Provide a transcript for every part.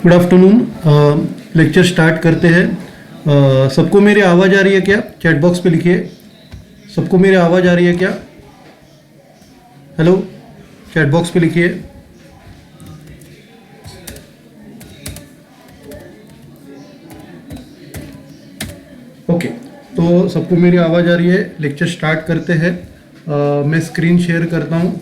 Good afternoon. Lecture start करते हैं। सबको मेरी आवाज़ आ रही है क्या? चैट बॉक्स पे लिखिए, सबको मेरी आवाज़ आ रही है क्या? हेलो, चैट बॉक्स पे लिखिए। ओके, तो सबको मेरी आवाज़ आ रही है। लेक्चर स्टार्ट करते हैं। मैं स्क्रीन शेयर करता हूँ।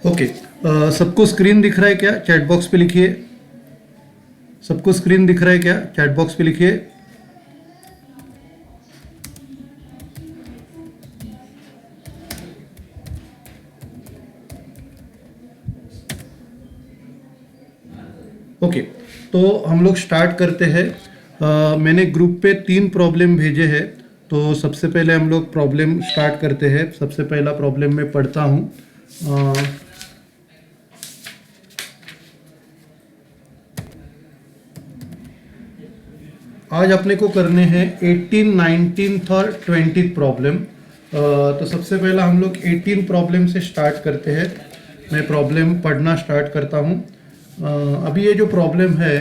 ओके, सबको स्क्रीन दिख रहा है क्या? चैट बॉक्स पे लिखिए। सबको स्क्रीन दिख रहा है क्या? चैट बॉक्स पे लिखिए। ओके, तो हम लोग स्टार्ट करते हैं। मैंने ग्रुप पे 3 प्रॉब्लम भेजे हैं, तो सबसे पहले हम लोग प्रॉब्लम स्टार्ट करते हैं। सबसे पहला प्रॉब्लम मैं पढ़ता हूँ। आज अपने को करने हैं 18, 19 और 20 प्रॉब्लम। तो सबसे पहला हम लोग 18 प्रॉब्लम से स्टार्ट करते हैं। मैं प्रॉब्लम पढ़ना स्टार्ट करता हूँ। अभी ये जो प्रॉब्लम है,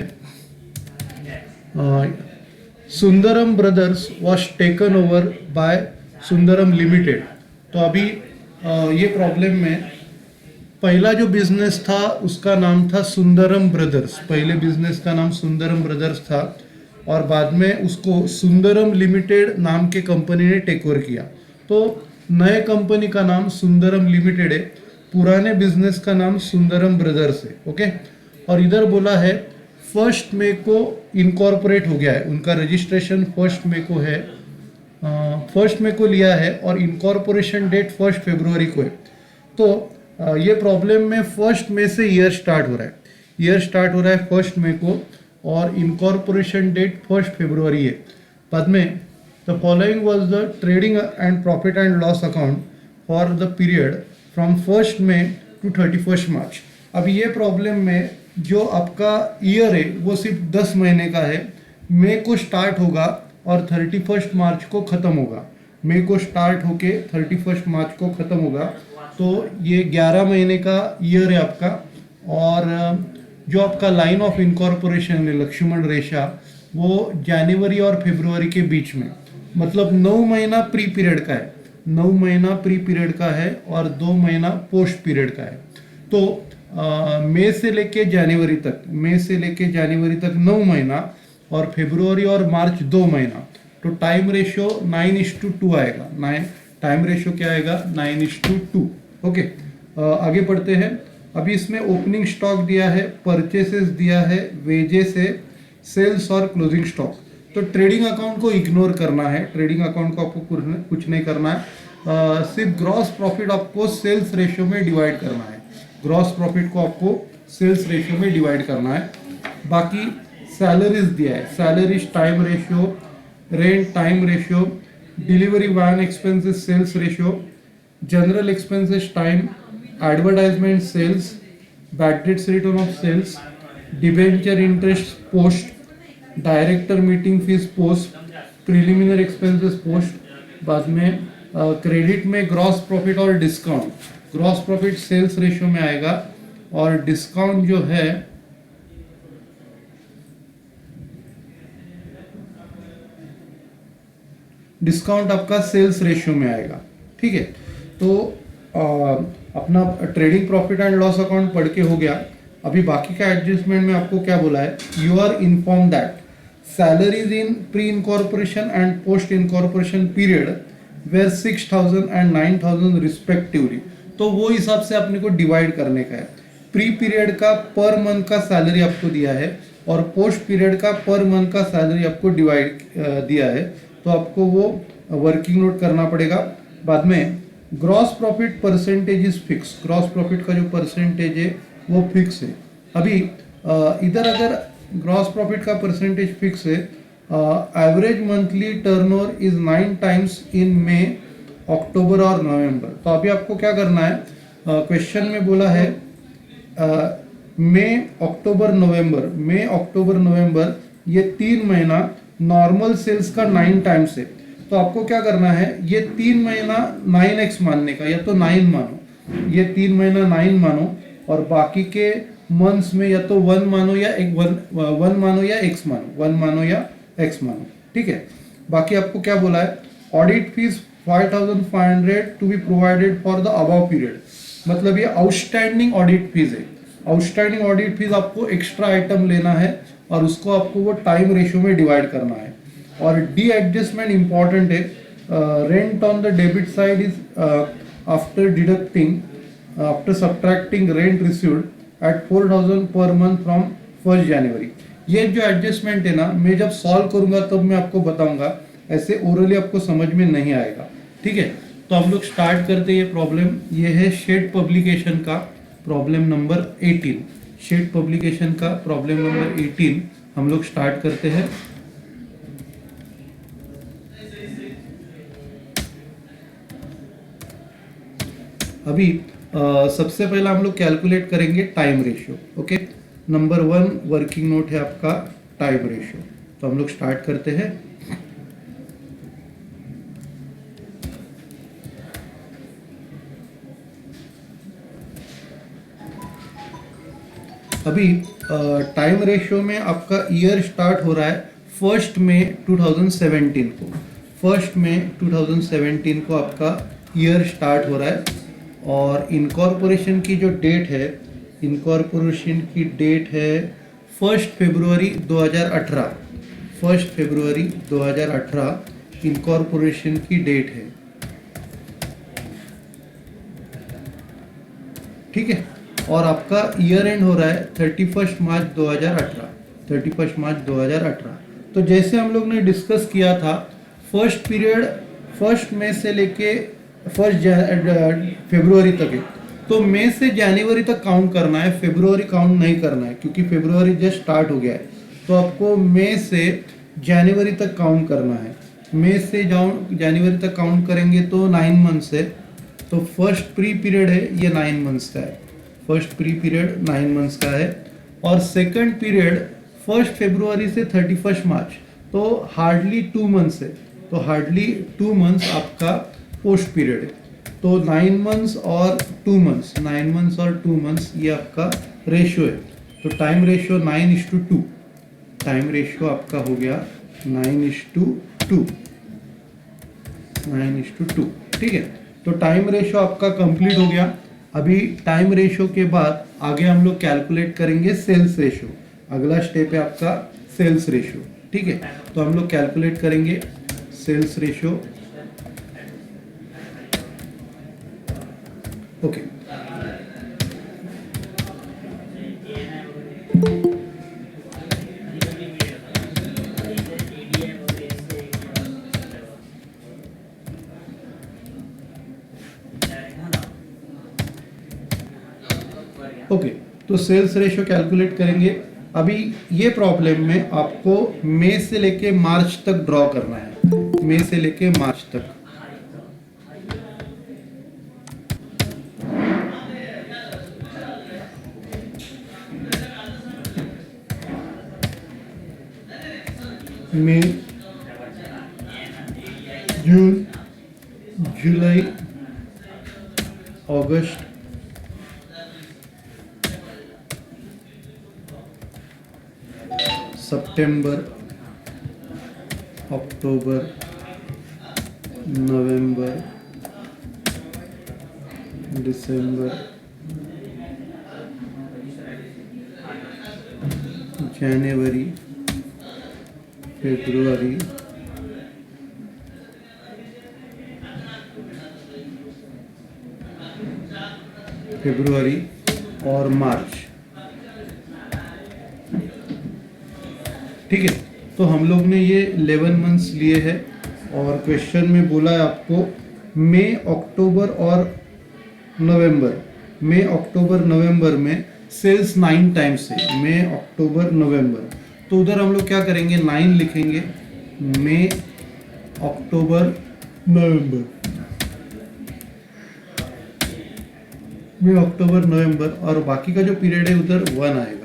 Sundaram brothers was taken over by Sundaram limited. तो अभी ये प्रॉब्लम में पहला जो बिजनेस था उसका नाम था सुंदरम ब्रदर्स। पहले बिजनेस का नाम सुंदरम ब्रदर्स था और बाद में उसको सुंदरम लिमिटेड नाम के कंपनी ने टेक ओवर किया। तो नए कंपनी का नाम सुंदरम लिमिटेड है, पुराने बिजनेस का नाम सुंदरम ब्रदर्स है। ओके, और इधर बोला है 1 मई को इनकॉर्पोरेट हो गया है। उनका रजिस्ट्रेशन 1 मई को है, 1 मई को लिया है और इनकॉर्पोरेशन डेट 1 फरवरी को है। तो ये प्रॉब्लम में 1 मई से ईयर स्टार्ट हो रहा है। ईयर स्टार्ट हो रहा है 1 मई को और इनकॉर्पोरेशन डेट 1 फरवरी है। बाद में the following was the trading and profit and loss account for the period from 1 May to 31 March. अब ये प्रॉब्लम में जो आपका ईयर है वो सिर्फ 10 महीने का है। मई को स्टार्ट होगा और 31 मार्च को ख़त्म होगा। मई को स्टार्ट होके 31 मार्च को ख़त्म होगा। तो ये 11 महीने का ईयर है आपका। और जो आपका लाइन ऑफ इनकॉर्पोरेशन है, लक्ष्मण रेखा, वो जनवरी और फरवरी के बीच में, मतलब 9 महीना प्री पीरियड का है। 9 महीना प्री पीरियड का है और 2 महीना पोस्ट पीरियड का है। तो मई से लेके जनवरी तक, मई से लेके जनवरी तक 9 महीना और फरवरी और मार्च 2 महीना। तो टाइम रेशियो 9:2 आएगा। टाइम रेशियो क्या आएगा? 9:2। ओके, आगे बढ़ते हैं। अभी इसमें ओपनिंग स्टॉक दिया है, परचेसेस दिया है, वेजेस है, सेल्स और क्लोजिंग स्टॉक। तो ट्रेडिंग अकाउंट को इग्नोर करना है। ट्रेडिंग अकाउंट को आपको कुछ नहीं करना है। सिर्फ ग्रॉस प्रॉफिट आपको सेल्स रेशियो में डिवाइड करना है। ग्रॉस प्रॉफिट को आपको सेल्स रेशियो में डिवाइड करना है। बाकी सैलरीज दिया है, salaries time ratio, rent time ratio, delivery van expenses sales ratio, general expenses time, advertisement sales, bad debts return of sales, debenture interest post, director meeting fees post, preliminary expenses post. बाद में credit में gross profit और discount. Gross profit sales ratio में आएगा और discount जो है discount आपका सेल्स रेशियो में आएगा। ठीक है, तो अपना trading profit and loss account पढ़ के हो गया। अभी बाकी का एडजस्टमेंट में आपको क्या बोला है? You are inform that salaries in pre incorporation and post incorporation period were 6,000 and 9,000 respectively. तो वो हिसाब से अपने को डिवाइड करने का है। प्री पीरियड का पर मंथ का सैलरी आपको दिया है और पोस्ट पीरियड का पर मंथ का सैलरी आपको डिवाइड दिया है। तो आपको वो वर्किंग नोट करना पड़ेगा। बाद में gross profit percentage is fix, gross profit का जो परसेंटेज है वो फिक्स है। अभी इधर अगर ग्रॉस प्रॉफिट का परसेंटेज फिक्स है, average monthly turnover is 9 times in May, October और नवंबर। तो अभी आपको क्या करना है, क्वेश्चन में बोला है मई अक्टूबर नवंबर, मई अक्टूबर नवंबर ये 3 महीना नॉर्मल सेल्स का 9 टाइम्स है। तो आपको क्या करना है, ये 3 महीना 9x मानने का, या तो 9 मानो, ये 3 महीना 9 मानो, और बाकी के मंथ्स में या तो 1 मानो या वन मानो या x मानो, 1 मानो या x मानो, ठीक है। बाकी आपको क्या बोला है, audit fees 5500 to be provided for the above period, मतलब ये आउटस्टैंडिंग ऑडिट फीस है। आउटस्टैंडिंग ऑडिट फीस आपको एक्स्ट्रा आइटम लेना है और उसको आपको वो टाइम रेशियो में डिवाइड करना है। और डी एडजस्टमेंट इंपॉर्टेंट है, rent on the debit side is after subtracting rent received at 4000 per month from 1 जनवरी। ये जो एडजस्टमेंट है ना, मैं जब सॉल्व करूंगा तब मैं आपको बताऊंगा, ऐसे ओरली आपको समझ में नहीं आएगा, ठीक है। तो हम लोग स्टार्ट करते हैं ये प्रॉब्लम। ये है शेड पब्लिकेशन का प्रॉब्लम नंबर 18, शेड पब्लिकेशन का प्रॉब्लम नंबर 18 हम लोग स्टार्ट करते हैं। अभी सबसे पहला हम लोग कैलकुलेट करेंगे time ratio, okay. Number 1 working note है आपका टाइम रेशियो। तो हम लोग स्टार्ट करते हैं। अभी टाइम रेशियो में आपका ईयर स्टार्ट हो रहा है 1 मई 2017 को, 1 मई 2017 को आपका ईयर स्टार्ट हो रहा है। और इनकॉर्पोरेशन की जो डेट है, इनकॉर्पोरेशन की डेट है 1 फरवरी 2018, 1 फरवरी 2018 इनकॉर्पोरेशन की डेट है, ठीक है। और आपका ईयर एंड हो रहा है 31 मार्च 2018, 31 मार्च 2018। तो जैसे हम लोग ने डिस्कस किया था, फर्स्ट पीरियड 1 मई से लेके 1 फरवरी तक है। तो मई से जनवरी तक काउंट करना है, फरवरी काउंट नहीं करना है, क्योंकि फरवरी जस्ट स्टार्ट हो गया है। तो आपको मई से जनवरी तक काउंट करना है। मई से जनवरी तक काउंट करेंगे तो 9 मंथ्स है। तो फर्स्ट प्री पीरियड है ये 9 मंथ्स का है, फर्स्ट प्री पीरियड 9 मंथ्स का है। और सेकंड पीरियड 1 फरवरी से 31 मार्च, तो हार्डली 2 मंथ्स है। तो हार्डली 2 मंथ्स आपका पोस्ट पीरियड है। तो 9 मंथ्स और 2 मंथ्स, 9 मंथ्स और 2 मंथ्स ये आपका रेशियो है। तो टाइम रेशियो 9:2, टाइम रेशियो आपका हो गया 9:2, 9:2, ठीक है। तो टाइम रेशियो आपका कंप्लीट हो गया। अभी टाइम रेशियो के बाद आगे हम लोग कैलकुलेट करेंगे सेल्स रेशियो। अगला स्टेप है आपका सेल्स रेशियो, ठीक है। तो हम लोग कैलकुलेट करेंगे सेल्स रेशियो, ओके। ओके, तो सेल्स रेशियो कैलकुलेट करेंगे। अभी ये प्रॉब्लम में आपको मई से लेके मार्च तक ड्रॉ करना है, मई से लेके मार्च तक। मई, जून, जुलाई, अगस्त, सितंबर, अक्टूबर, नवंबर, दिसंबर, जनवरी, फरवरी, और मार्च, ठीक है। तो हम लोग ने ये 11 मंथ्स लिए हैं और क्वेश्चन में बोला है आपको मई अक्टूबर और नवंबर में सेल्स 9 टाइम्स है, मई अक्टूबर नवंबर। तो उधर हम लोग क्या करेंगे, 9 लिखेंगे, मई अक्टूबर नवंबर, मई अक्टूबर नवंबर, और बाकी का जो पीरियड है उधर 1 आएगा।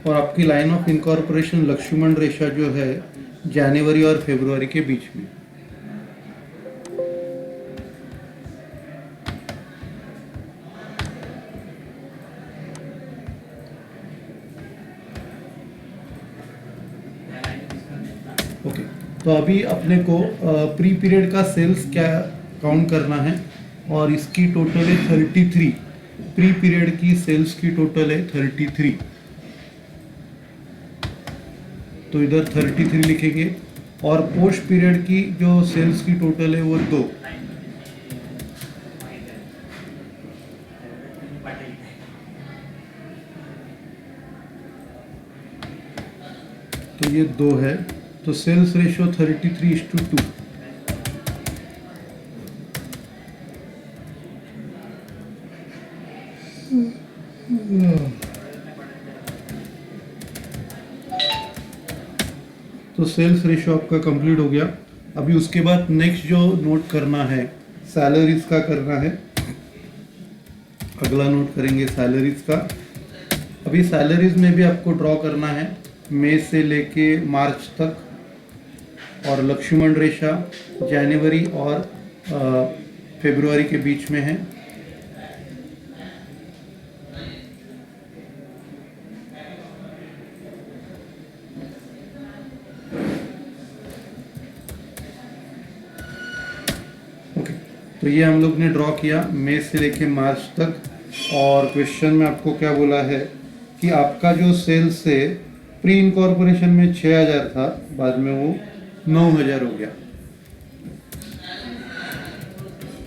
और आपकी लाइन ऑफ इनकॉर्पोरेशन लक्ष्मण रेखा जो है जनवरी और फरवरी के बीच में। ओके, तो अभी अपने को प्री पीरियड का सेल्स क्या काउंट करना है, और इसकी टोटल है 33। प्री पीरियड की सेल्स की टोटल है 33, तो इधर 33 लिखेंगे। और पोस्ट पीरियड की जो सेल्स की टोटल है वो 2, तो ये 2 है, तो सेल्स रेशियो 33:2। तो सेल्स रेशियो आपका कंप्लीट हो गया। अभी उसके बाद नेक्स्ट जो नोट करना है, सैलरीज का करना है। अगला नोट करेंगे सैलरीज का। अभी सैलरीज में भी आपको ड्रॉ करना है मई से लेके मार्च तक, और लक्ष्मण रेखा जनवरी और फरवरी के बीच में है। ओके, तो ये हम लोग ने ड्रॉ किया मई से लेके मार्च तक। और क्वेश्चन में आपको क्या बोला है कि आपका जो सेल्स है प्री इनकॉर्पोरेशन में 6000 था, बाद में वो 9000 हो गया।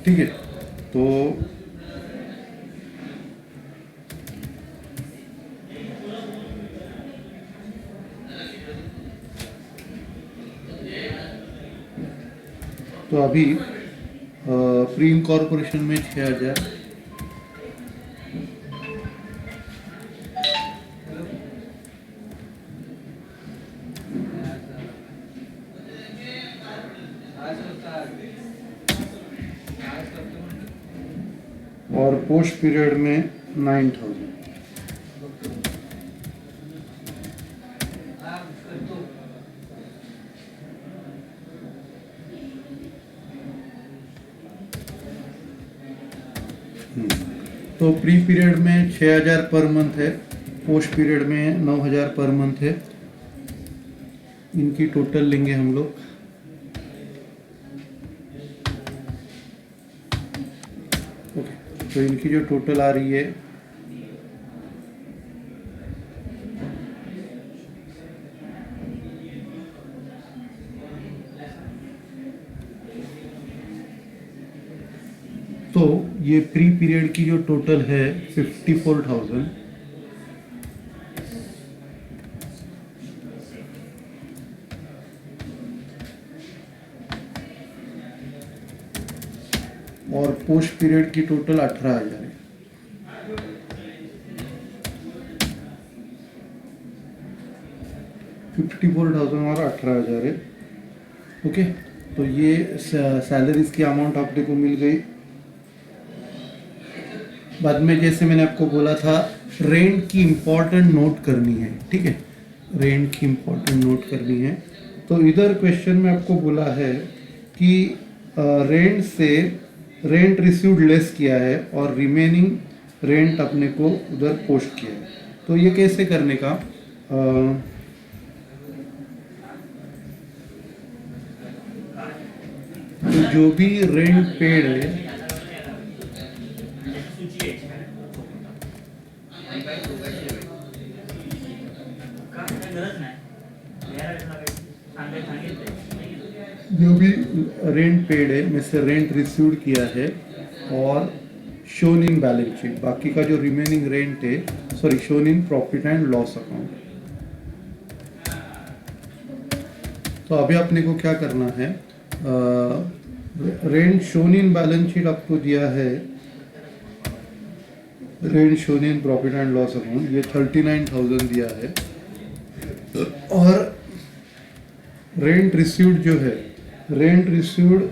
ठीक है, तो अभी प्री इनकॉर्पोरेशन में 6000, और पोस्ट पीरियड में 9000। तो प्री पीरियड में 6000 पर मंथ है, पोस्ट पीरियड में 9000 पर मंथ है। इनकी टोटल लेंगे हम लोग। ओके, तो इनकी जो टोटल आ रही है तो ये प्री पीरियड की जो टोटल है 54,000, और पोस्ट पीरियड की टोटल 18,000 है। $54,000 और 18,000 है। ओके, तो ये सैलरीज की अमाउंट आपने को मिल गई। बाद में जैसे मैंने आपको बोला था रेंट की इम्पोर्टेंट नोट करनी है। ठीक है, रेंट की इम्पोर्टेंट नोट करनी है। तो इधर क्वेश्चन में आपको बोला है कि रेंट से रेंट रिसीव्ड लेस किया है और रिमेनिंग रेंट अपने को उधर पोस्ट किया है। तो ये कैसे करने का, तो जो भी रेंट पेड है जो भी रेंट पेड है में से रेंट रिसीव्ड किया है और शोन इन बैलेंस शीट, बाकी का जो रिमेनिंग रेंट है, sorry, shown in profit and loss account. तो अभी अपने को क्या करना है, rent shown in balance sheet आपको दिया है, rent shown in profit and loss account, ये 39,000 दिया है, और रेंट रिसीव्ड जो है, रेंट रिसीव्ड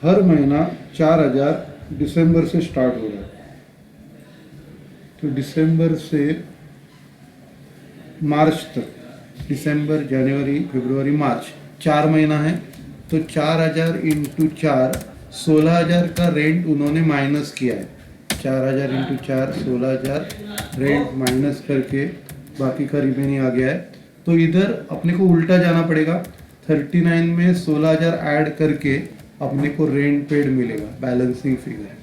हर महीना 4,000 दिसंबर से स्टार्ट हो रहा है। तो दिसंबर से मार्च तक, दिसंबर, जनवरी, फरवरी, मार्च, 4 महीना है। तो 4,000 इंटू 4, 16,000 का रेंट उन्होंने माइनस किया है। 4,000 इंटू 4, 16,000 रेंट माइनस करके बाकी का रिमेनिंग आ गया है। तो इधर अपने को उल्टा जाना पड़ेगा, 39 में 16,000 ऐड करके अपने को रेंट पेड मिलेगा, बैलेंसिंग फिगर।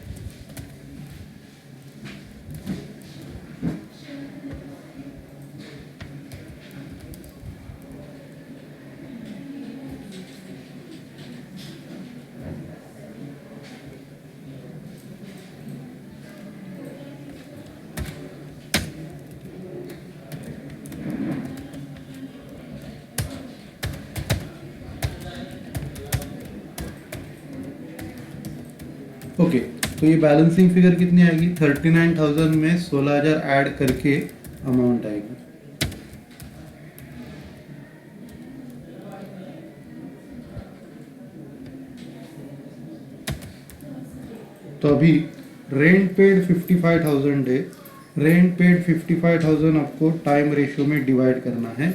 ओके, तो ये बैलेंसिंग फिगर कितनी आएगी, 39,000 में 16,000 ऐड करके अमाउंट आएगी। तो अभी रेंट पेड 55,000 है, रेंट पेड 55,000 आपको टाइम रेशियो में डिवाइड करना है।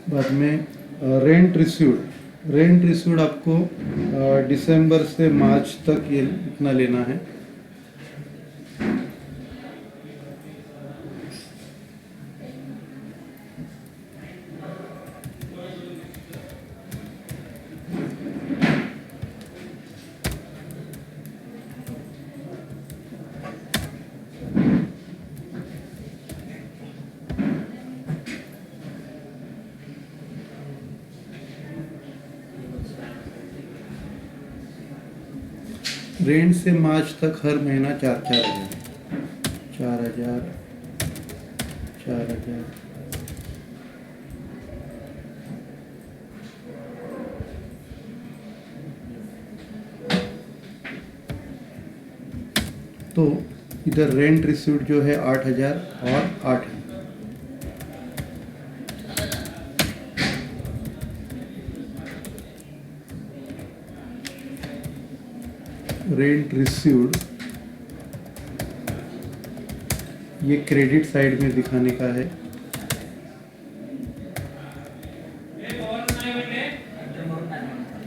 बाद में रेंट रिसीव्ड आपको दिसंबर से मार्च तक ये इतना लेना है। रेंट से मार्च तक हर महीना 4,000 तो इधर रेंट रिसीव्ड जो है 8,000 और 8 है। रेंट रिसीव्ड ये क्रेडिट साइड में दिखाने का है।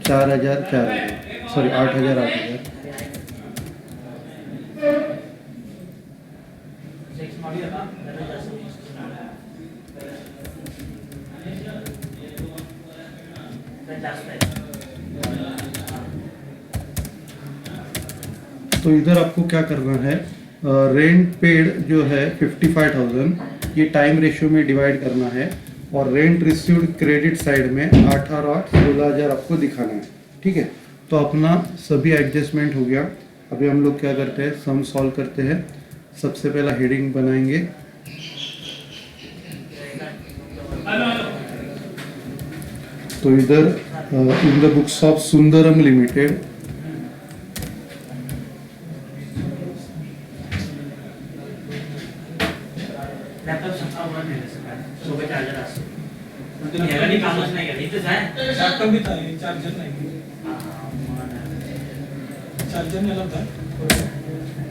चार हजार, सॉरी 8,000 तो इधर आपको क्या करना है, रेंट पेड जो है 55,000 ये टाइम रेशियो में डिवाइड करना है, और रेंट रिसीव्ड क्रेडिट साइड में 18 और 16,000 आपको दिखाना है। ठीक है, तो अपना सभी एडजस्टमेंट हो गया। अभी हम लोग क्या करते हैं, सम सॉल्व करते हैं। सबसे पहला हेडिंग बनाएंगे, तो इधर in the books of Sundaram limited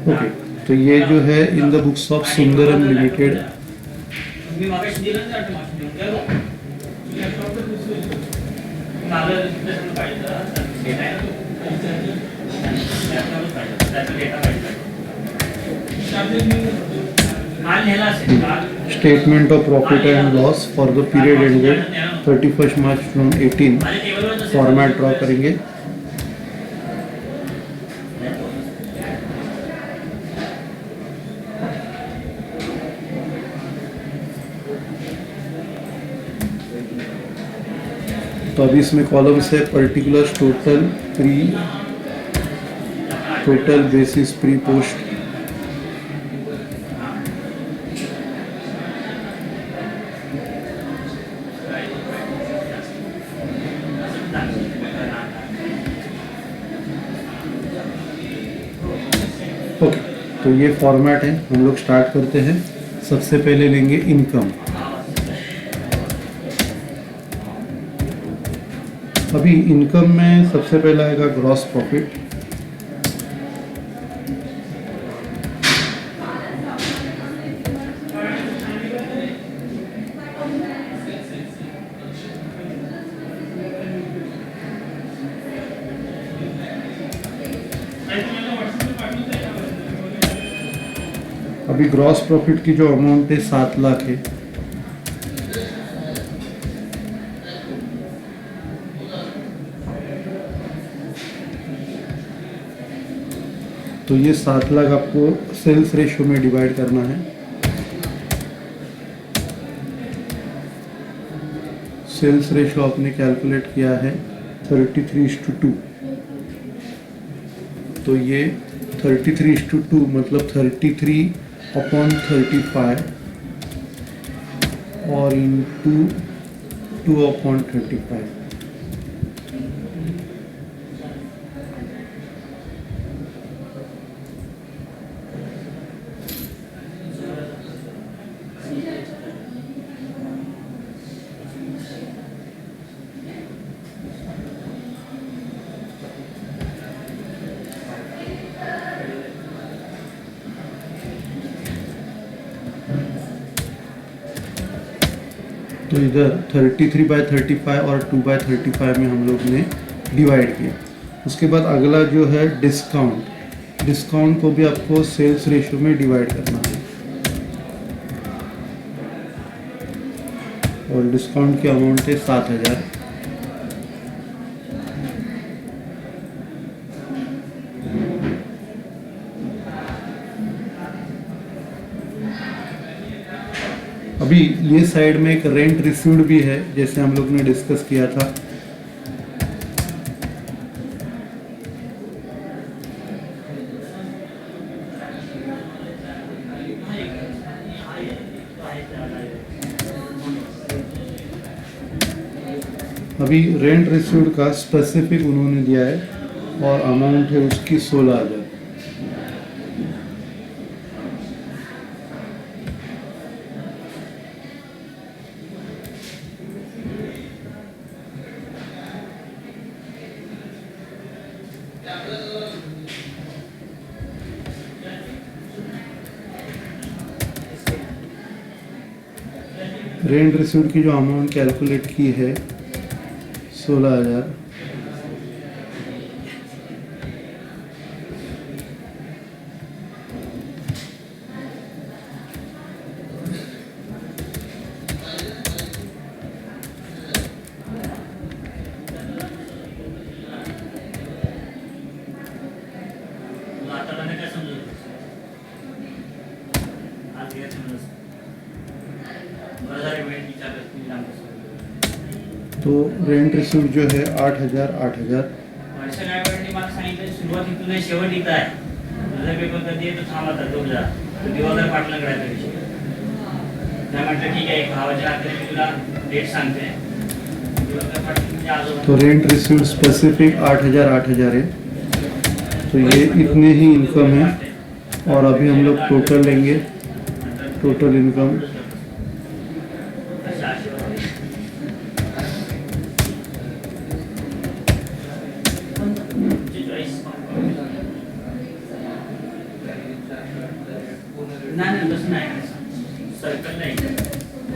okay, तो ये जो है in the books of Sundaram limited, statement of profit and loss for the period ended 31 March 2018 format draw करेंगे। तो अभी इसमें कॉलम्स है particular, total, pre, total, basis, pre, post. Okay, तो ये फॉर्मेट है। हम लोग स्टार्ट करते हैं। सबसे पहले लेंगे इनकम। अभी इनकम में सबसे पहला आएगा ग्रॉस प्रॉफिट। अभी ग्रॉस प्रॉफिट की जो अमाउंट है 7 लाख है। तो ये 7 लाख आपको सेल्स रेशो में डिवाइड करना है। सेल्स रेशो आपने कैलकुलेट किया है 33:2। तो ये 33:2 मतलब 33/35 और इंटू 2/35। तो इधर 33/35 और 2/35 में हम लोग ने डिवाइड किया। उसके बाद अगला जो है डिस्काउंट। डिस्काउंट को भी आपको सेल्स रेशो में डिवाइड करना है। और डिस्काउंट की अमाउंट है 7,000। अभी ये साइड में एक रेंट रिसीव्ड भी है, जैसे हम लोग ने डिस्कस किया था। अभी रेंट रिसीव्ड का स्पेसिफिक उन्होंने दिया है और अमाउंट है उसकी 16,000। रेंट रिसीव्ड की जो अमाउंट कैलकुलेट की है 16,000। तो रेंट रिसीव्ड जो है 8,000 8,000। सुरुवातीतून शेवट इथं आहे. तुझा पेपर कधी येतो थांब आता दूर जा. तू दिवाळी पाटला करायचा विषय. काय म्हटलं ठीक आहे भावाच्या हाताने मी तुला डेट सांगते. दिवाळी पाटला म्हणजे आजोबा. तो रेंट रिसीव्ड स्पेसिफिक 8,000 8,000 है। तो ये इतने ही इनकम है। और अभी हम लोग टोटल लेंगे। टोटल इनकम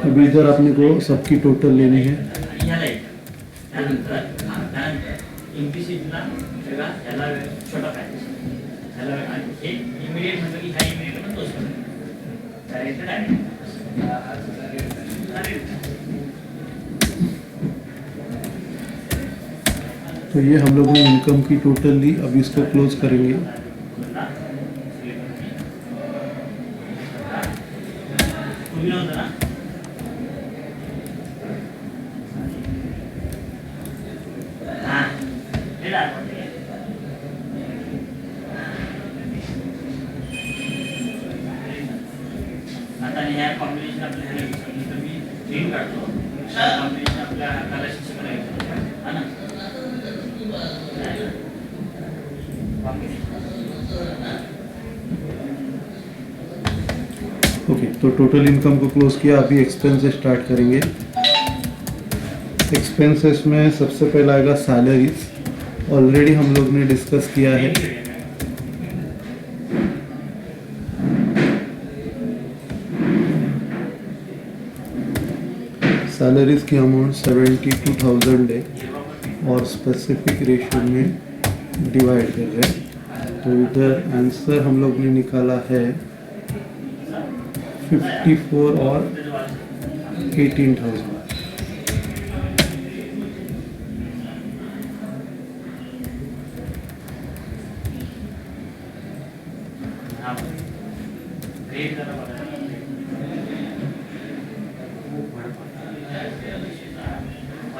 अभी इधर अपने को सबकी टोटल लेनी है। इम्प्लिसिटला वेगळा, याला छोटा पॅकेज, याला एक इमिडिएट म्हटलं की ह्या इमिडिएट पण तोच डायरेक्ट डायरेक्ट. तो ये हम लोगों ने इनकम की टोटल ली. अब इसको क्लोज करेंगे. आता ह्या कॉम्बिनेशन आपल्याला मी ड्रीम काढतो. कॉम्बिनेशन आपल्या हाताला शिक्षक है ना. ओके, तो टोटल इनकम को क्लोज किया. अभी एक्सपेंसेस स्टार्ट करेंगे. एक्सपेंसेस में सबसे पहला आएगा सैलरीज. ऑलरेडी हम लोग ने डिस्कस किया है. सैलरीज की अमाउंट 72,000 है और स्पेसिफिक रेशियो में डिवाइड कर रहे हैं. तो इधर आंसर हम लोग ने निकाला है 54 और 18,000.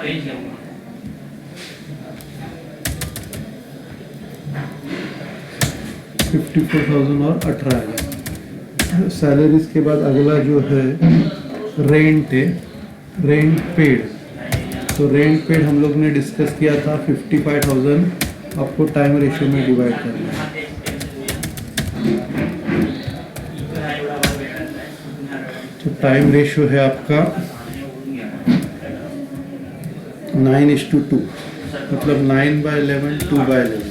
ऑरेंज है वो. 54,000 और 18,000. सैलरीज के बाद अगला जो है रेंट है. Rent paid. तो रेंट पेड हम लोग ने डिस्कस किया था 55,000 आपको टाइम रेशियो में डिवाइड करना है. तो टाइम रेशियो है आपका 9:2, मतलब 9/11, 2/11.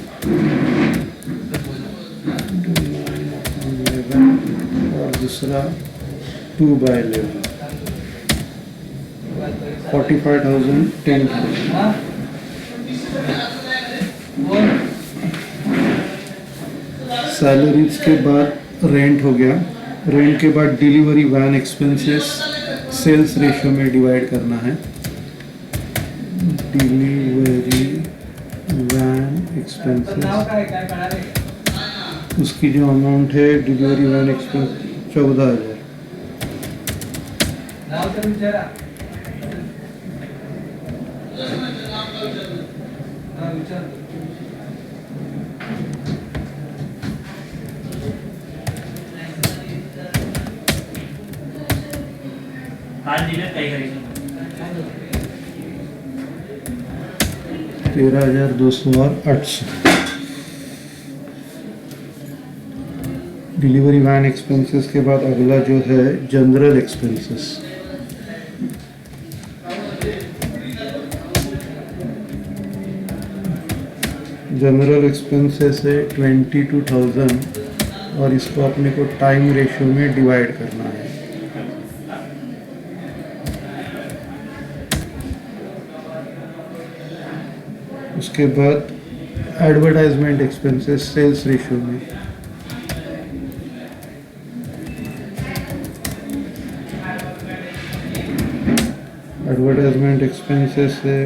11 और दूसरा 2/11. 45,000, 10,000. सैलरीज के बाद रेंट हो गया. रेंट के बाद delivery van expenses sales ratio में डिवाइड करना है. डिलीवरी वैन एक्सपेंसेस, उसकी जो अमाउंट है डिलीवरी वैन एक्सपेंस 14,000. आज दिले काही करायचं 13,200 और 800. डिलीवरी वैन एक्सपेंसेस के बाद अगला जो है जनरल एक्सपेंसेस. जनरल एक्सपेंसेस है 22,000 और इसको अपने को टाइम रेशियो में डिवाइड करना है. उसके बाद एडवर्टाइजमेंट एक्सपेंसेस सेल्स रेशियो में. एडवर्टाइजमेंट एक्सपेंसेस है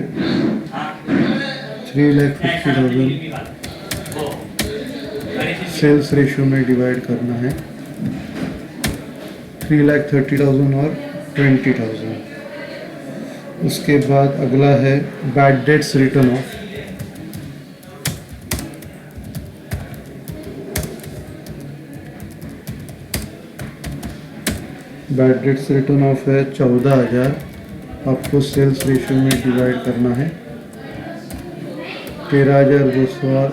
3,50,000 सेल्स रेशियो में डिवाइड करना है. 3,30,000 और 20,000. उसके बाद अगला है bad debts return of. Bad debts return of है 14,000. आपको सेल्स रेशियो में डिवाइड करना है. 13,200 और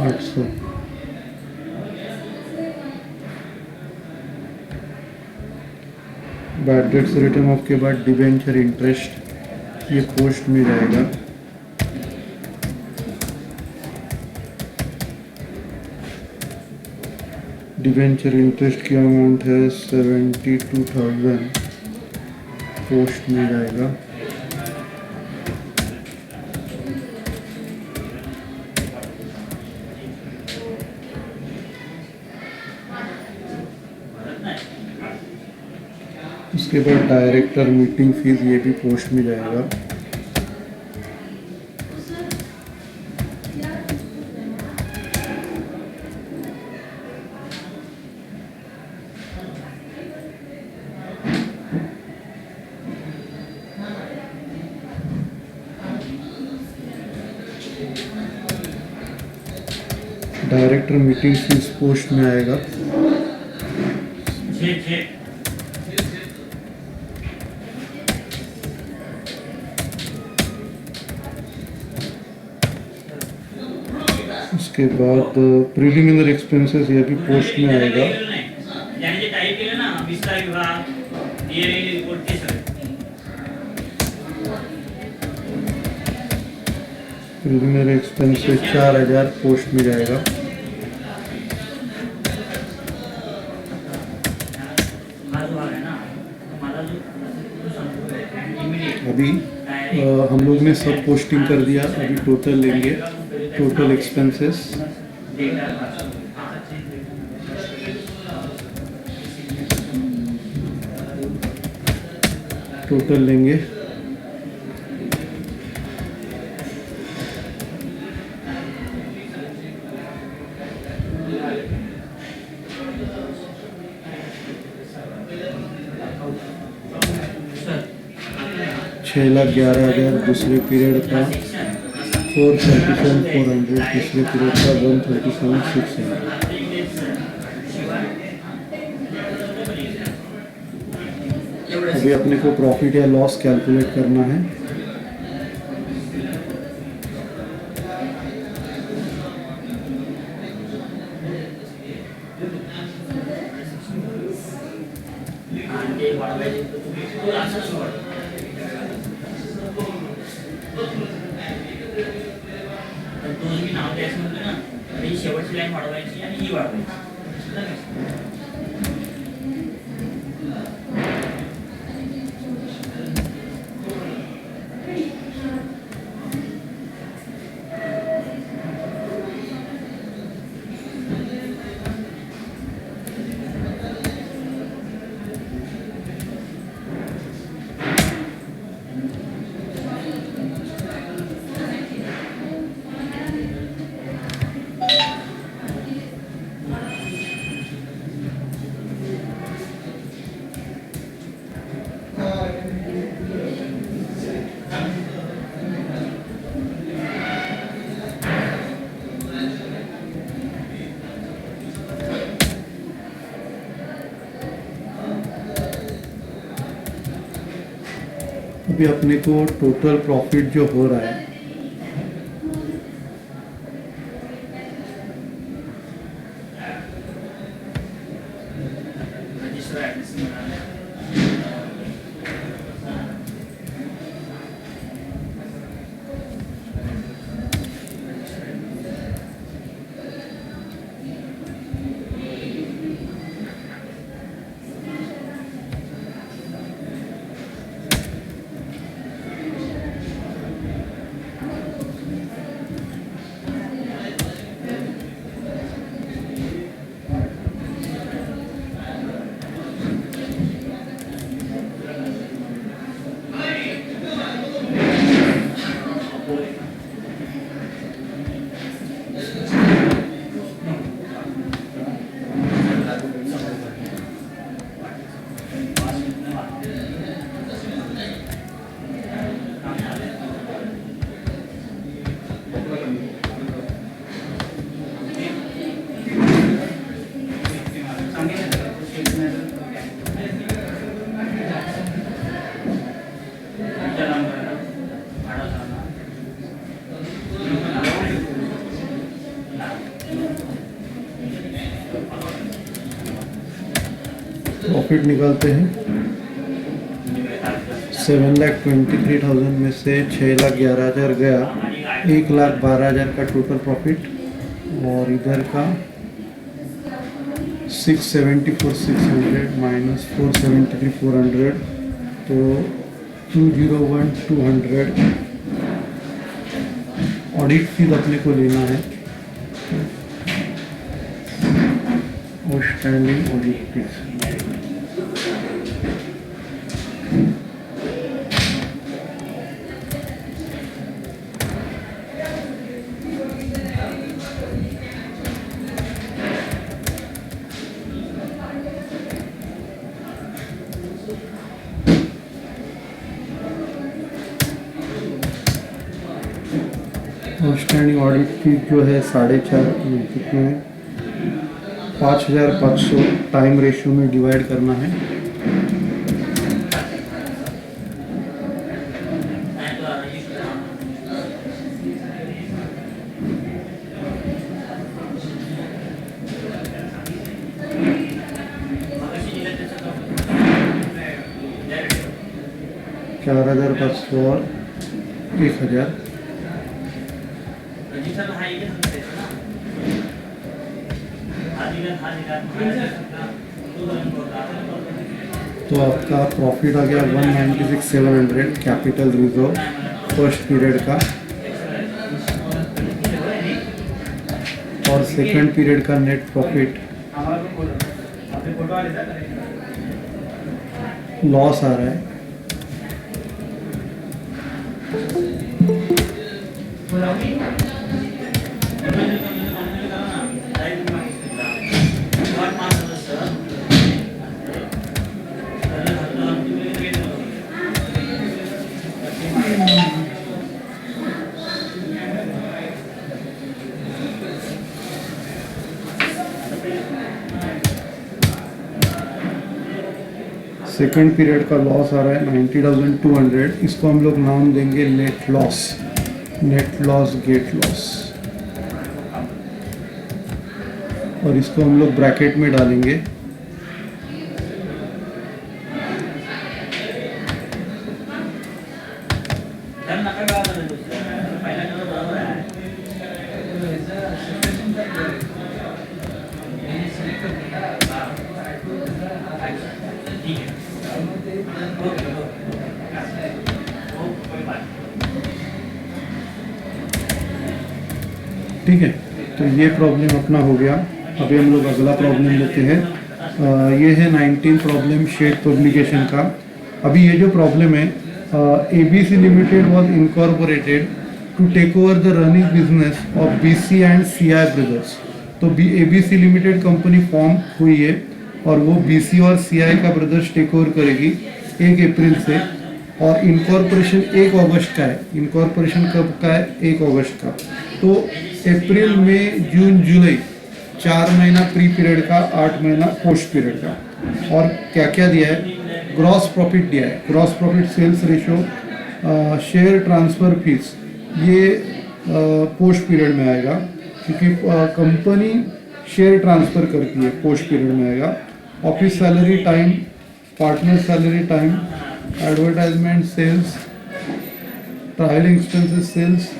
800. बैड डेट्स रिटर्न ऑफ के बाद डिबेंचर इंटरेस्ट ये पोस्ट में जाएगा. डिबेंचर इंटरेस्ट की अमाउंट है 72,000 पोस्ट में जाएगा. उसके बाद डायरेक्टर मीटिंग फीस ये भी पोस्ट में जाएगा। डायरेक्टर मीटिंग फीस पोस्ट में आएगा। उसके बाद प्रिलिमिनरी एक्सपेंसेस ये भी पोस्ट में आएगा। ज्याने जे टाईप केलं ना विस्तार विभाग DLA रिपोर्ट ते सगळं प्रिलिमिनरी एक्सपेंसेस 4000 पोस्ट में जाएगा। हा जो भाग आहे ना मला जो इमीडिएट अभी हम लोग ने सब पोस्टिंग कर दिया। अभी टोटल लेंगे, टोटल एक्सपेंसेस टोटल लेंगे। सर 6,11,000 दूसरे पीरियड का, 437,400 तीसरे पीरियड का, 137,600। अभी अपने को प्रॉफिट या लॉस कैलकुलेट करना है। नाव द्यायचं म्हटलं ना तर ही शेवटची लाईन वाढवायची आणि ही वाढवायची। अभी अपने को टोटल प्रॉफिट जो हो रहा है प्रॉफिट निकालते हैं। 7,23,000 में से 6,11,000 गया, 1,12,000 का टोटल प्रॉफिट और इधर का 674,600 माइनस 473,400 तो 201,200 ऑडिट फीस अपने को लेना है। Outstanding audit fees outstanding audit fees जो है 4.5 कितने 5,500 टाइम रेशियो में डिवाइड करना है। चार 4,500 और 1,000। तो आपका प्रॉफिट आ गया 196,700 कैपिटल रिजर्व फर्स्ट पीरियड का, और सेकंड पीरियड का नेट प्रॉफिट लॉस आ रहा है। सेकेंड पीरियड का लॉस आ रहा है 90,200। इसको हम लोग नाम देंगे नेट लॉस गेट लॉस, और इसको हम लोग ब्रैकेट में डालेंगे। ठीक है, तो ये प्रॉब्लम अपना हो गया। अभी हम लोग अगला प्रॉब्लम लेते हैं। ये है 19 प्रॉब्लम शेड पब्लिकेशन का। अभी ये जो प्रॉब्लम है, ABC limited was incorporated to take over the running business of BC and CI brothers. तो ABC लिमिटेड कंपनी फॉर्म हुई है और वो BC और CI का ब्रदर्स टेक ओवर करेगी 1 अप्रैल से, और इनकॉर्पोरेशन 1 अगस्त का है। इनकॉर्पोरेशन कब का है? 1 अगस्त का। तो अप्रैल, मई, जून, जुलाई 4 महीना प्री पीरियड का, 8 महीना पोस्ट पीरियड का। और क्या क्या दिया है? ग्रॉस प्रॉफिट दिया है। Gross profit, sales ratio, share transfer fees, ये पोस्ट पीरियड में आएगा, क्योंकि कंपनी शेयर ट्रांसफ़र करती है, पोस्ट पीरियड में आएगा। Office salary time, partner salary time, advertisement sales, travelling expenses sales,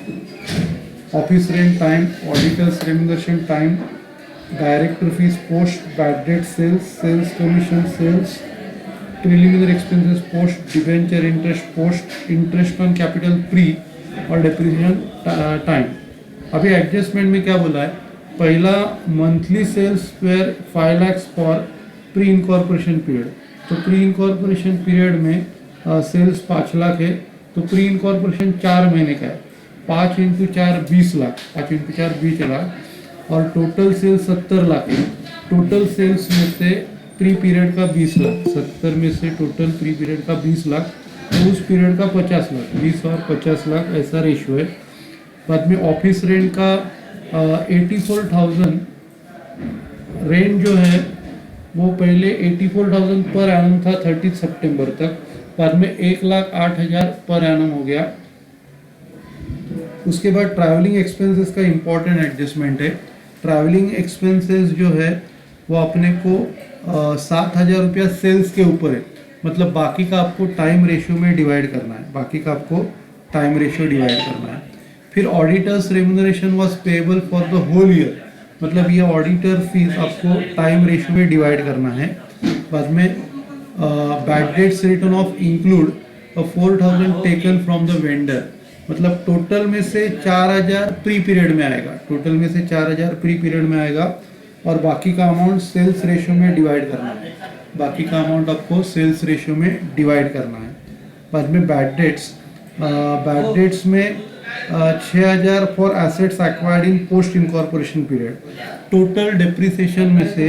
office rent time, auditors remuneration time, director fees post, bad debt sales, sales commission sales, preliminary expenses post, debenture interest post, interest on capital pre, और depreciation time. अभी adjustment में क्या बोला है? पहला, monthly sales were 5 lakh for pre incorporation period. तो pre incorporation period में sales 5 lakh है, तो प्री इनकॉर्पोरेशन 4 महीने का है। 5 × 4 20 लाख, 5 × 4 20 लाख, और टोटल सेल्स 70 लाख है। टोटल सेल्स में से प्री पीरियड का 20 लाख, 70 में से टोटल प्री पीरियड का 20 लाख, तो उस पीरियड का 50 लाख, 20 और 50 लाख ऐसा रेशियो है। बाद में ऑफिस रेंट का 84,000 रेंट जो है वो पहले 84,000 पर एनम था 30 सितंबर तक, बाद में 1,08,000 पर एनम हो गया। उसके बाद ट्रैवलिंग एक्सपेंसेस का इम्पोर्टेंट एडजस्टमेंट है। ट्रैवलिंग एक्सपेंसेस जो है वो अपने को 7,000 रुपया सेल्स के ऊपर है, मतलब बाकी का आपको टाइम रेशियो में डिवाइड करना है, बाकी का आपको टाइम रेशियो डिवाइड करना है। फिर auditors remuneration was payable for the whole year, मतलब ये ऑडिटर फीस आपको टाइम रेशियो में डिवाइड करना है। बाद में bad debts return of include 4,000 taken from the vendor, मतलब टोटल में से 4,000 प्री पीरियड में आएगा, टोटल में से 4,000 प्री पीरियड में आएगा, और बाकी का अमाउंट सेल्स रेशियो में डिवाइड करना है, बाकी का अमाउंट आपको सेल्स रेशियो में डिवाइड करना है। बाद में बैड डेट्स में 6,000 for assets acquired in post incorporation period. Total depreciation में से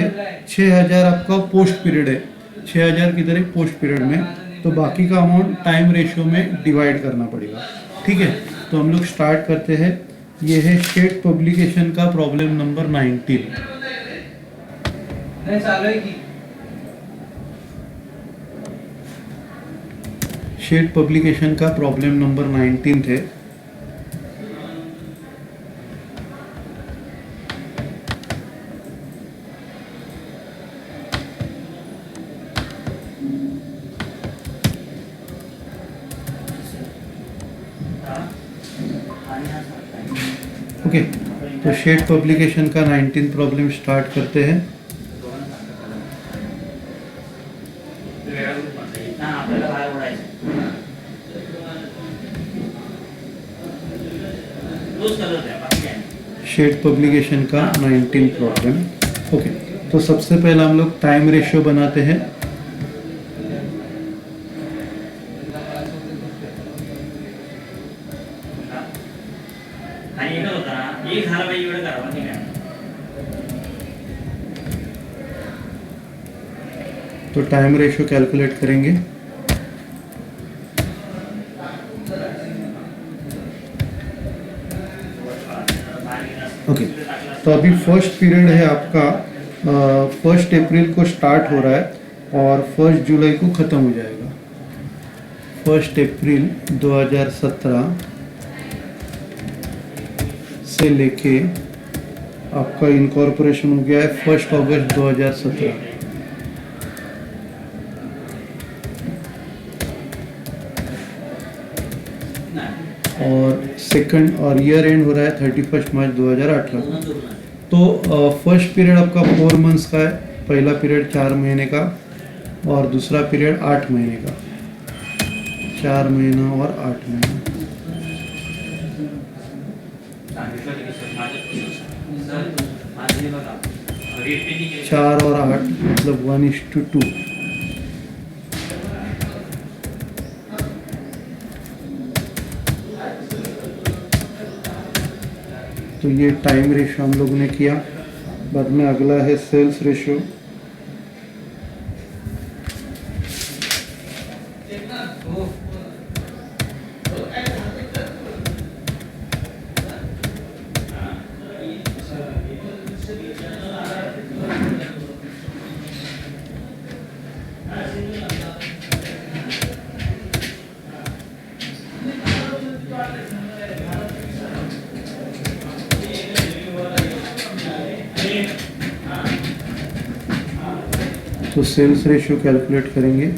6,000 आपका पोस्ट पीरियड है, 6,000 किधर है? पोस्ट पीरियड में, तो बाकी का अमाउंट टाइम रेशियो में डिवाइड करना पड़ेगा। ठीक है, तो हम लोग स्टार्ट करते हैं। ये है शेड पब्लिकेशन का प्रॉब्लम नंबर 19। नहीं चालू है की शेड पब्लिकेशन का प्रॉब्लम नंबर 19 थे। आणि हा सांगता है. ओके, तो शेड पब्लिकेशन का 19 प्रॉब्लम स्टार्ट करते हैं। ना आपल्याला बाहेर ओढायचं तोच करत आहे बाकी काय नाही. शेड पब्लिकेशन का 19 प्रॉब्लम। ओके, तो सबसे पहले हम लोग टाइम रेशियो बनाते हैं। आणि एकच होता ना, एक झाला पाहिजे एवढं करा बाकी काय नाही. तो टाइम रेशियो कैलकुलेट करेंगे। ओके, तो अभी फर्स्ट पीरियड है आपका 1 अप्रैल को स्टार्ट हो रहा है और 1 जुलाई को ख़त्म हो जाएगा। 1 अप्रैल 2017 से लेके आपका इनकॉर्पोरेशन हो गया है 1 अगस्त 2017। और सेकंड और ईयर एंड हो रहा है 31 मार्च 2018। तो फर्स्ट पीरियड आपका 4 मंथ्स का है। पहला पीरियड 4 महीने का और दूसरा पीरियड 8 महीने का। 4 महीना और 8 महीना। सांगितलं की सर माझे हे बघा रेट पे नाही केलं. 4 और 8 मतलब 1:2। तो ये टाइम रेशियो हम लोगों ने किया। बाद में अगला है सेल्स रेशियो। तो सेल्स रेशियो कैलकुलेट करेंगे।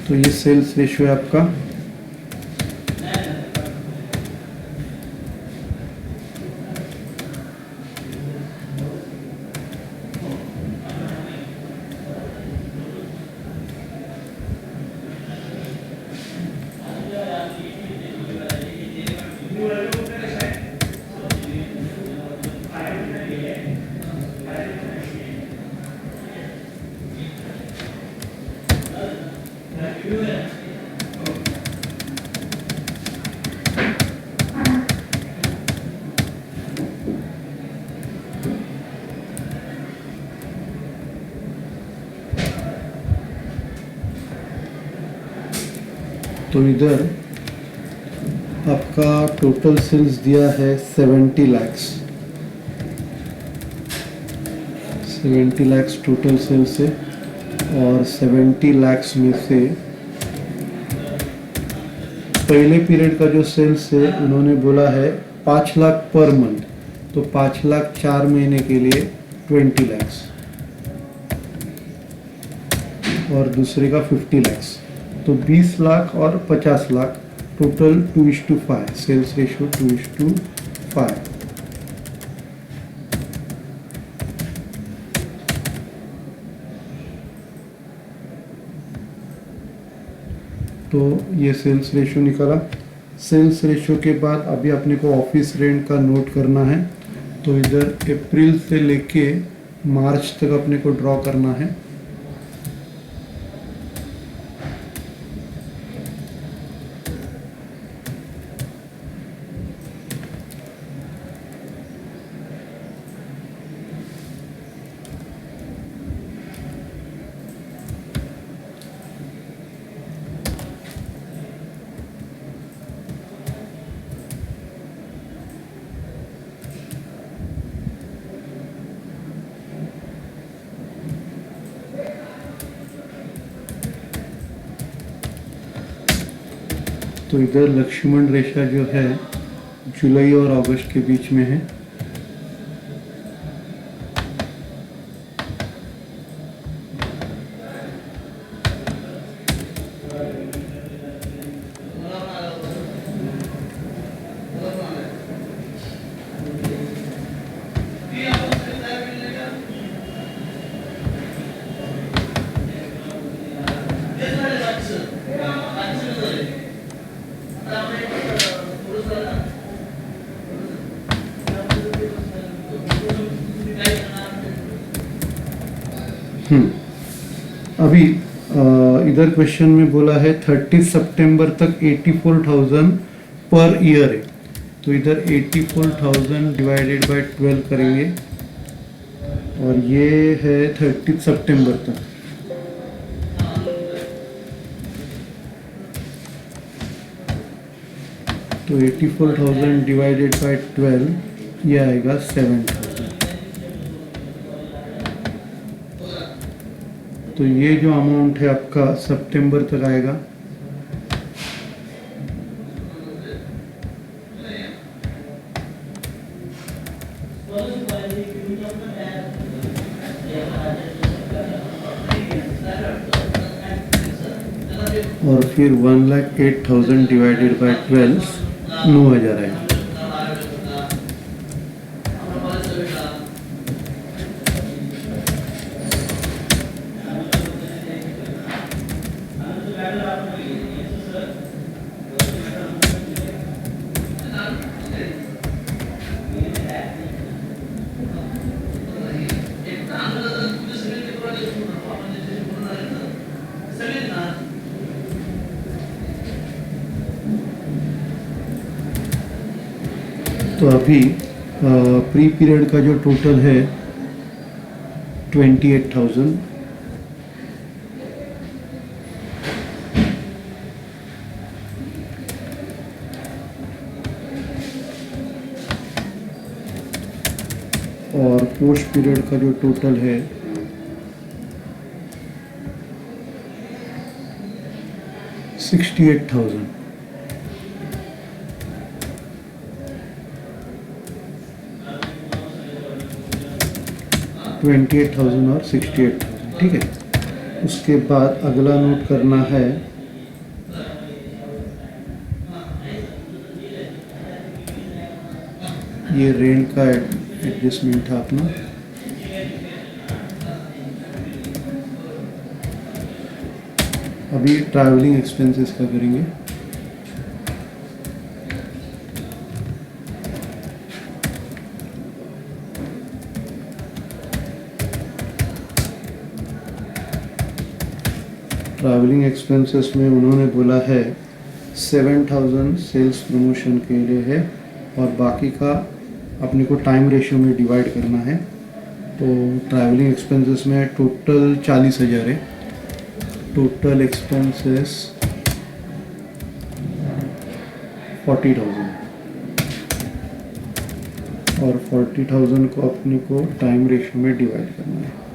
तो ये सेल्स रेशियो है आपका। तो इधर आपका टोटल सेल्स दिया है 70 लैक्स। 70 लैक्स टोटल सेल्स है और 70 लैक्स में से पहले पीरियड का जो सेल्स है उन्होंने बोला है 5 लाख पर मंथ। तो 5 लाख 4 महीने के लिए 20 लैक्स और दूसरे का 50 लैक्स। तो 20 लाख और 50 लाख टोटल 2:5 सेल्स रेशियो 2:5। तो ये सेल्स रेशियो निकला। सेल्स रेशियो के बाद अभी अपने को ऑफिस रेंट का नोट करना है। तो इधर अप्रैल से लेके मार्च तक अपने को ड्रॉ करना है। तो इधर लक्ष्मण रेखा जो है जुलाई और अगस्त के बीच में है। अभी इधर क्वेश्चन में बोला है 30 सितंबर तक 84,000 पर ईयर है। तो इधर 84,000 डिवाइडेड बाय 12 करेंगे और ये है 30 सितंबर तक। तो 84,000 डिवाइडेड बाय 12 ये आएगा 7,000। तो ये जो अमाउंट है आपका सितंबर तक आएगा। और फिर 1,08,000 डिवाइडेड बाय 12 9,000 आएगा। तो अभी प्री पीरियड का जो टोटल है 28,000। और पोस्ट पीरियड का जो टोटल है 68,000। $28,000 और 68,000, ठीक है। उसके बाद अगला नोट करना है ये रेंट का एडजस्टमेंट था अपना। अभी ट्रैवलिंग एक्सपेंसेस का करेंगे। ट्रैवलिंग एक्सपेंसेस में उन्होंने बोला है 7,000 सेल्स प्रमोशन के लिए है और बाकी का अपने को टाइम रेशियो में डिवाइड करना है। तो ट्रैवलिंग एक्सपेंसेस में टोटल 40,000 है। टोटल एक्सपेंसेस 40,000 और 40,000 को अपने को टाइम रेशियो में डिवाइड करना है।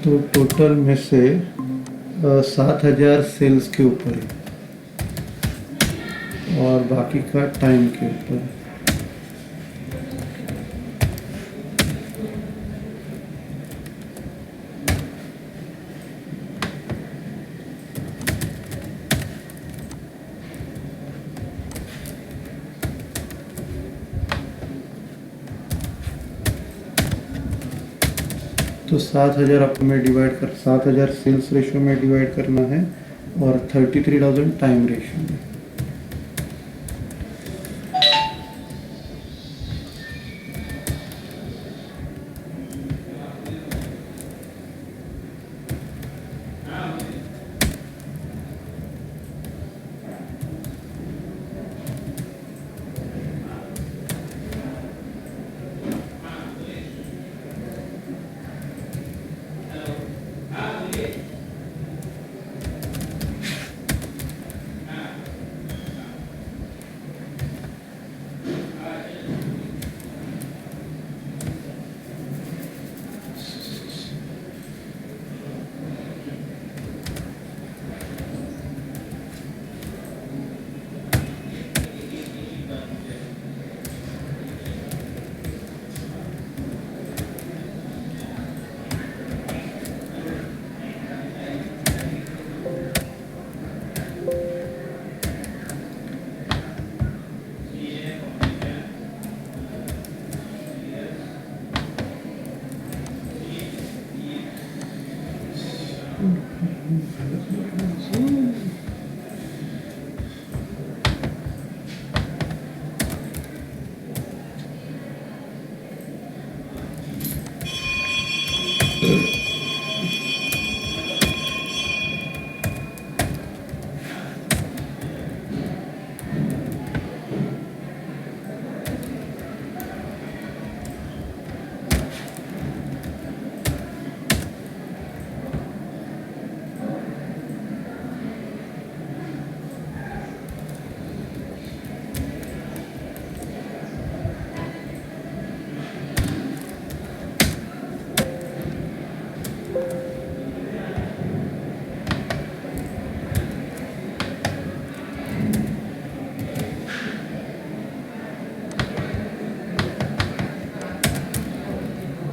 तो टोटल में से 7,000 सेल्स के ऊपर है और बाकी का टाइम के ऊपर है। तो 7,000 आपको में डिवाइड कर 7,000 सेल्स रेशो में डिवाइड करना है और 33,000 टाइम रेशो में।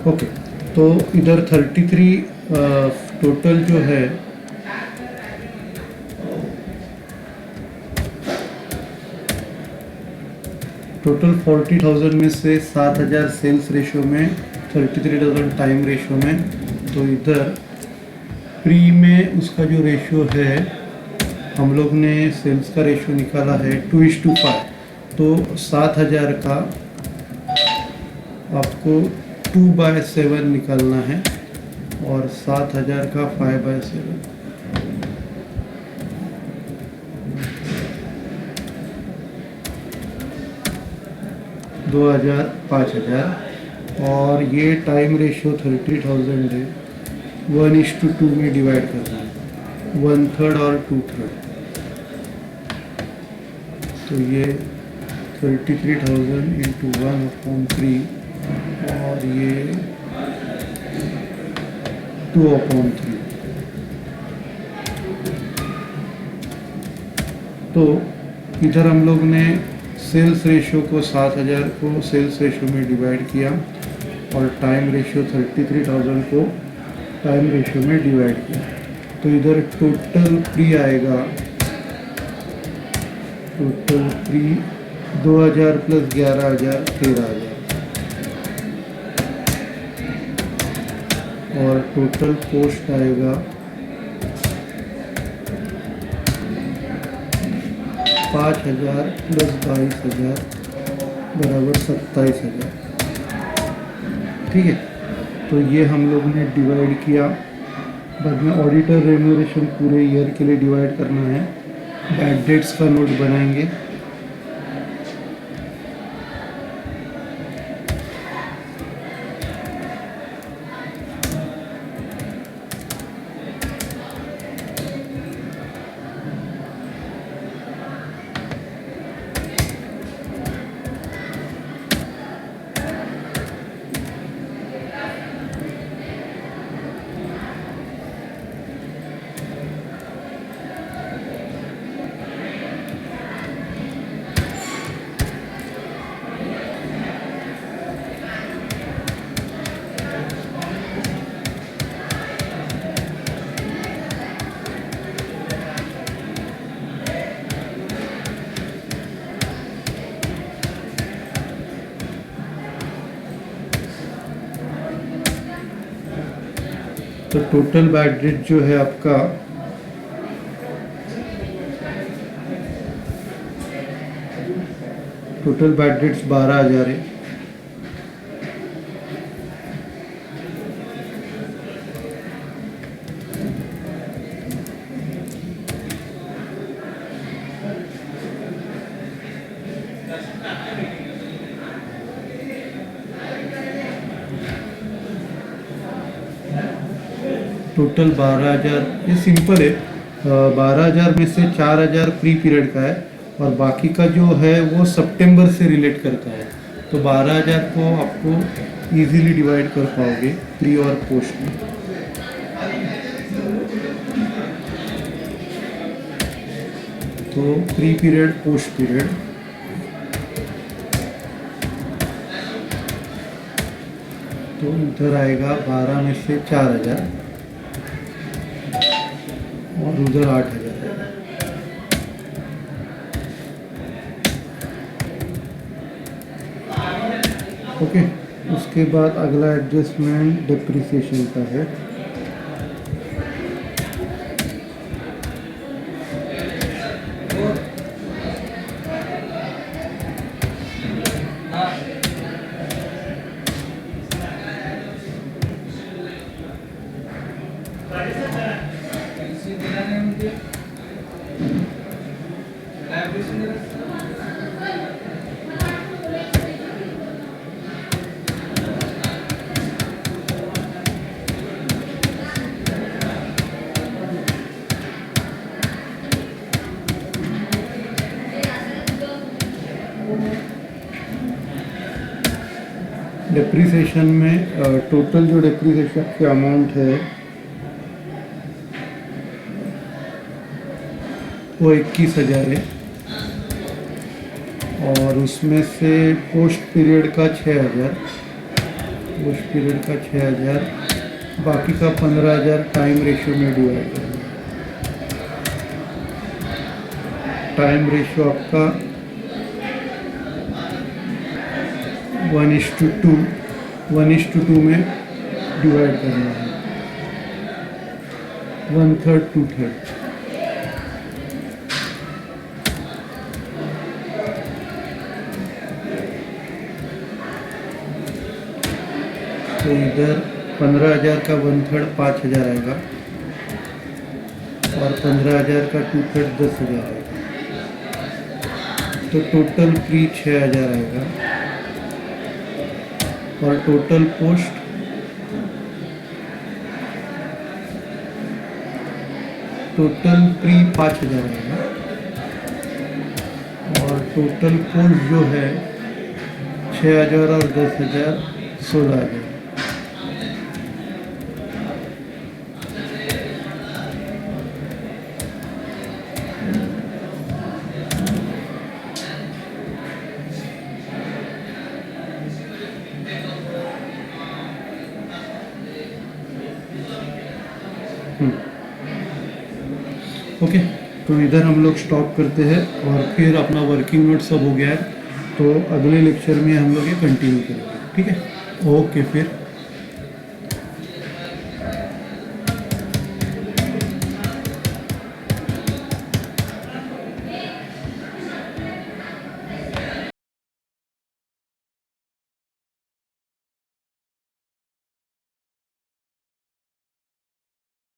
ओके, तो इधर 33 टोटल जो है टोटल 40,000 में से 7,000 सेल्स रेशो में 33,000 टाइम रेशो में। तो इधर प्री में उसका जो रेशो है हम लोग ने सेल्स का रेशो निकाला है 2:5। तो 7,000 का आपको 2/7 निकालना है और 7,000 का 5/7। 2,000 5,000 और ये टाइम रेशो 30,000 है। 1:2 में डिवाइड करना है, 1/3 और 2/3। तो ये 33,000 इंटू 1/3 और ये 2/3। तो इधर हम लोग ने सेल्स रेशो को 7,000 को सेल्स रेशो में डिवाइड किया और टाइम रेशो 33,000 को टाइम रेशो में डिवाइड किया। तो इधर टोटल प्री आएगा, टोटल प्री 2,000 प्लस 11,000 13,000 और टोटल पोस्ट आएगा 5,000 प्लस 22,000 बराबर 27,000। ठीक है, तो ये हम लोग ने डिवाइड किया। बाद में ऑडिटर रेम्यूनरेशन पूरे ईयर के लिए डिवाइड करना है। बैड डेट्स का नोट बनाएंगे। तो टोटल बैड डेट जो है आपका टोटल बैड डेट्स 12,000 है। टोटल 12,000, ये सिंपल है। 12,000 में से 4,000 प्री पीरियड का है और बाकी का जो है वो सितंबर से रिलेट करता है। तो 12,000 को आपको इजीली डिवाइड कर पाओगे प्री और पोस्ट में। तो प्री पीरियड पोस्ट पीरियड, तो इधर आएगा 12 में से 4,000 और उधर 8,000 आएगा। ओके, उसके बाद अगला एडजस्टमेंट डिप्रिसिएशन का है। डिप्रिसिएशन में टोटल जो डिप्रिसिएशन की अमाउंट है वो 21,000 है और उसमें से पोस्ट पीरियड का 6,000, पोस्ट पीरियड का 6,000, बाकी का 15,000 टाइम रेशियो में डिवाइड करना। टाइम रेशियो आपका 1:2 में डिवाइड करना है, 1/3 2/3। तो इधर 15,000 का 1/3 5,000 आएगा और 15,000 का 2/3 10,000 आएगा। तो टोटल प्री 6,000 आएगा और टोटल पोस्ट टोटल प्री 5,000 आएगा और टोटल पोस्ट जो है 6,000 और 10,000 16,000। ओके, तो इधर हम लोग स्टॉप करते हैं और फिर अपना वर्किंग नोट सब हो गया है तो अगले लेक्चर में हम लोग ये कंटिन्यू करेंगे। ठीक है, ओके फिर।